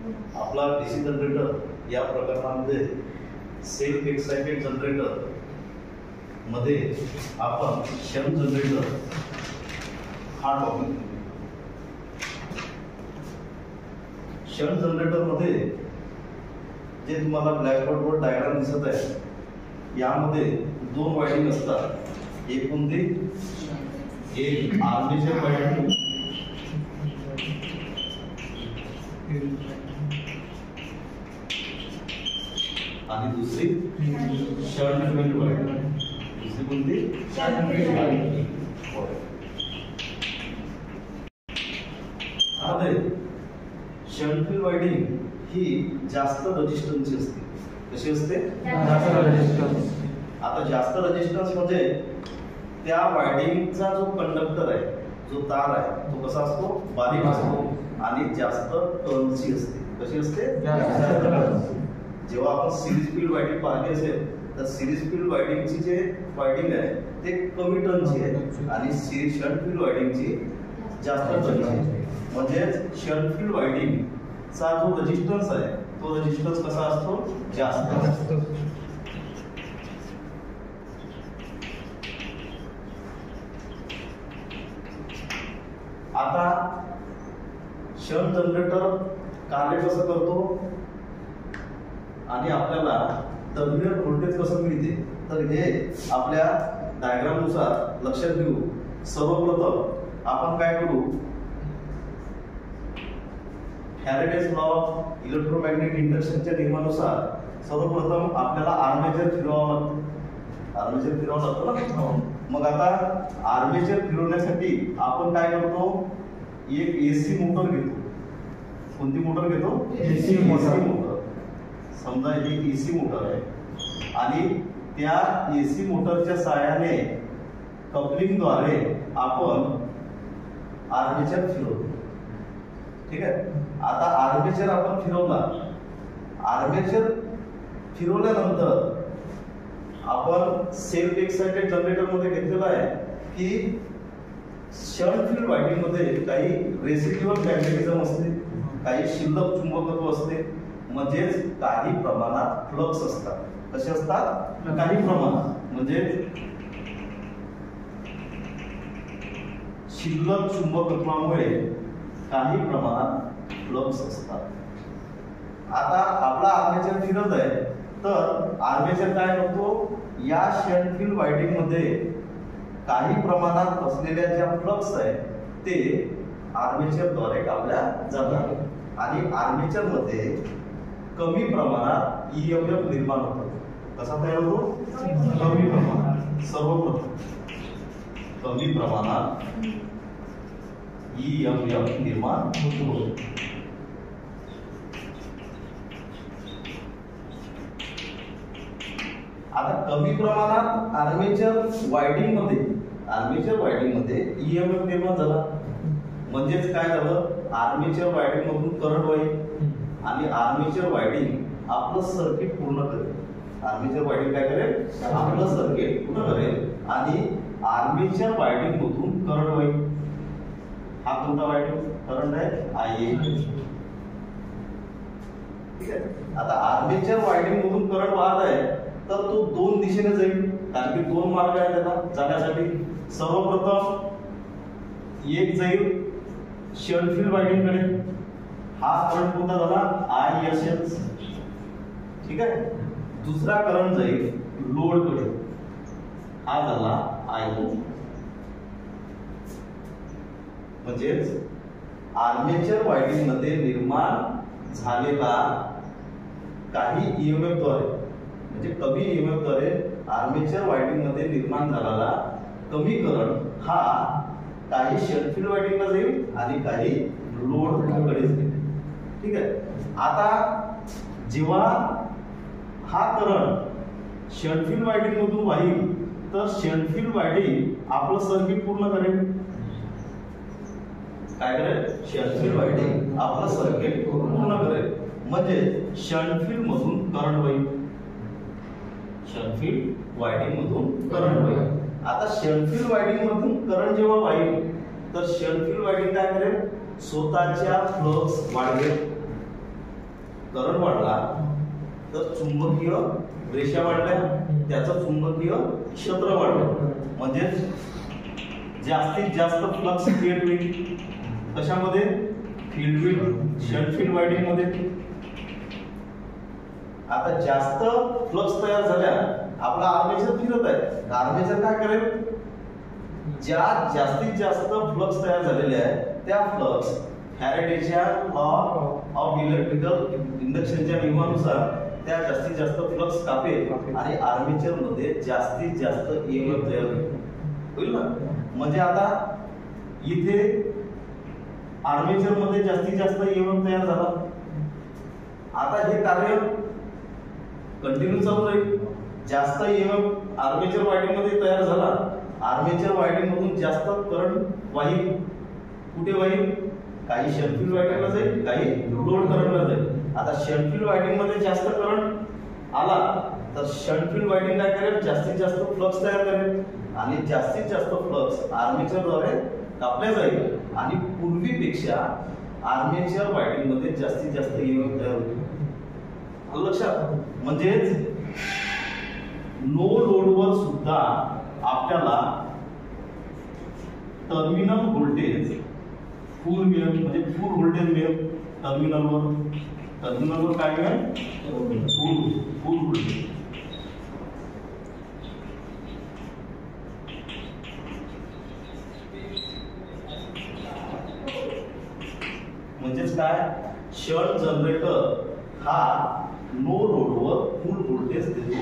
आपला DC generator या प्रकरणामध्ये सेल्फ एक्साइटेड जनरेटर मध्ये आपण शंट जनरेटर हा टॉपिक शंट जनरेटर मध्ये जे तुम्हाला ब्लॅकबोर्डवर डायग्राम दिसत आहे यामध्ये दोन वायडिंग असतात. एक कोणती? एक आर्मेचर वायडिंग आणि दुसरी शंट फील्ड वायडिंग. दुसरी कोणती? Shunt field winding. आता शंट फील्ड वायडिंग ही जास्त रेजिस्टन्सची असते. कशी असते? जास्त रेजिस्टन्स. आता जास्त रेजिस्टन्स म्हणजे त्या वायडिंगचा जो कंडक्टर आहे, जो तार आहे, तो कसा असतो? बारीक असतो आणि जास्त टर्नची असते. कशी असते? जेव्हा आपण सिरीज फील्ड वायडिंग पाहिली असेल तर सिरीज फील्ड वायडिंगची जे वायडिंग आहे ते कमी टर्नची आहे आणि शंट फील्ड वायडिंगची जास्त टर्नची आहे. म्हणजे शंट फील्ड वायडिंग चा जो रेजिस्टन्स आहे तो रेजिस्टन्स कसा असतो? जास्त असतो. आता शंट जनरेटर कार्य कसं करतो आणि आपल्याला टर्मिनल व्होल्टेज कसं मिळते तर हे आपल्या डायग्राम नुसार लक्षात घेऊ. सर्वप्रथम आपण काय करू? फॅरेडेज लॉ ऑफ इलेक्ट्रोमॅग्नेटिक इंडक्शनच्या नियमानुसार सर्वप्रथम आपल्याला आर्मेचर फिरवावं लागतं. आर्मेचर फिरवावं लागतं ना. मग आता आर्मेचर फिरवण्यासाठी आपण काय करतो? एक एसी मोटर घेतो. कोणती मोटर घेतो? AC motor. समजा ही एसी मोटर आहे आणि त्या एसी मोटरच्या सहाय्याने कपलिंगद्वारे आपण आर्मेचर फिरवतो. ठीक आहे. आता आर्मेचर आपण फिरवला. आर्मेचर फिरवल्यानंतर आपण सेल्फ एक्साइटेड जनरेटर मध्ये घेतलेला आहे की शंट फील्ड वायडिंग मध्ये काही रेसिड्युअल मॅग्नेटिझम असते, काही शिल्लक चुंबकत्व असते, म्हणजेच काही प्रमाणात फ्लक्स असतात. कसे असतात? काही प्रमाणात म्हणजे शिल्लक चुंबकत्वामुळे काही प्रमाणात फ्लक्स असतात. आता आपला आर्मेचर फिरत आहे तर आर्मेचर काय करतो? या शंट फील्ड वायडिंग मध्ये काही प्रमाणात असलेल्या ज्या फ्लक्स आहे ते आर्मेचरद्वारे कापल्या जातात आणि आर्मेचर मध्ये कमी प्रमाणात ईएमएफ निर्माण होतो. कसा तयार होतो? कमी प्रमाणात. सर्वप्रथम कमी प्रमाणात ईएमएफ निर्माण होतो. आता कमी प्रमाणात आर्मेचर वायडिंग मध्ये ईएमएफ निर्माण झाला म्हणजेच काय झालं? आर्मेचर वायडिंग मधून करंट वाहील आणि आर्मेचर वायडिंग आपलं सर्किट पूर्ण करेल. आर्मेचर वायडिंग काय करेल? आपलं सर्किट पूर्ण करेल आणि आर्मेचर वायडिंग मधून करंट वाहील. हा कोणता वायडिंग करंट आहे? IA. ठीक आहे. आता आर्मेचर वायडिंग मधून करंट वाहत आहे तर तो दोन दिशेने जाईल कारण की दोन मार्ग आहेत त्याला जाण्यासाठी. सर्वप्रथम एक जाईल शंट फील्ड वायडिंग कडे. हा करंट कोणता झाला? ISS. ठीक आहे. दुसरा करंट जाईल लोड कडे. हा झाला IO. म्हणजेच आर्मेचर वायडिंग मध्ये निर्माण झालेला काही ईएमएफ द्वारे म्हणजे कमी ईएमएफ द्वारे आर्मेचर वायडिंग मध्ये निर्माण झालेला कमी करंट हा काही शंट फील्ड वायडिंगला जाईल आणि काही लोड कडे जाईल. ठीक आहे. आता जेव्हा हा करंट शंट फील्ड वायडिंग मधून वाहील तर शंट फील्ड वायडिंग आपलं सर्किट पूर्ण करेल. काय करेल? शंट फील्ड वायडिंग आपलं सर्किट पूर्ण करेल म्हणजे शंट फील्ड मधून करंट वाहील. शंट फील्ड वायडिंग मधून करंट वाहील. आता शंट फील्ड वायडिंग मधून करंट जेव्हा वाहील तर शंट फील्ड वायडिंग काय करेल? स्वतःच्या फ्लक्स वाढवेल. करंट वाढला तर चुंबकीय रेषा वाढल्या, त्याचं चुंबकीय क्षेत्र वाढलं, म्हणजे जास्तीत जास्त फ्लक्स क्रिएट होईल. कशामध्ये? शंट फील्ड वायंडिंग मध्ये. आता जास्त फ्लक्स तयार झाल्या, आपला आर्मेचर फिरत आहे. आर्मेचर काय करेल? ज्या जास्तीत जास्त फ्लक्स तयार झालेले आहे त्या फ्लक्स फॅरेडेच्या लॉ ऑफ इलेक्ट्रिकल इंडक्शनच्या नियमानुसार त्या जास्तीत जास्त फ्लक्स कापेल आणि आर्मेचर मध्ये जास्तीत जास्त ईएमएफ तयार होईल ना. म्हणजे आता इथे आर्मेचर मध्ये जास्तीत जास्त ईएमएफ तयार झाला. आता हे कार्य कंटिन्यू चालू राहील. जास्त ईएमएफ आर्मेचर वायंडिंग मध्ये तयार झाला, आर्मेचर वायंडिंग मधून जास्त करंट वाहील. कुठे वाहील? काही शंट फील्ड वायंडिंगला जाईल, काही लोड करंटला जाईल. आता शंट फील्ड वायंडिंग मध्ये जास्त करंट आला तर शंट फील्ड वायंडिंग काय करेल? जास्तीत जास्त फ्लक्स तयार करेल आणि जास्तीत जास्त फ्लक्स आर्मेचरद्वारे कापल्या जाईल आणि पूर्वीपेक्षा आर्मेचर वायंडिंग मध्ये जास्तीत जास्त ईएमएफ तयार होईल. लक्षात? म्हणजेच नो लोडवर सुद्धा आपल्याला टर्मिनल व्होल्टेज फुल मिळेल, म्हणजे फुल व्होल्टेज मिळेल. टर्मिनलवर काय मिळेल? फुल व्होल्टेज. म्हणजेच काय? शंट जनरेटर हा नो लोडवर फुल व्होल्टेज देतो.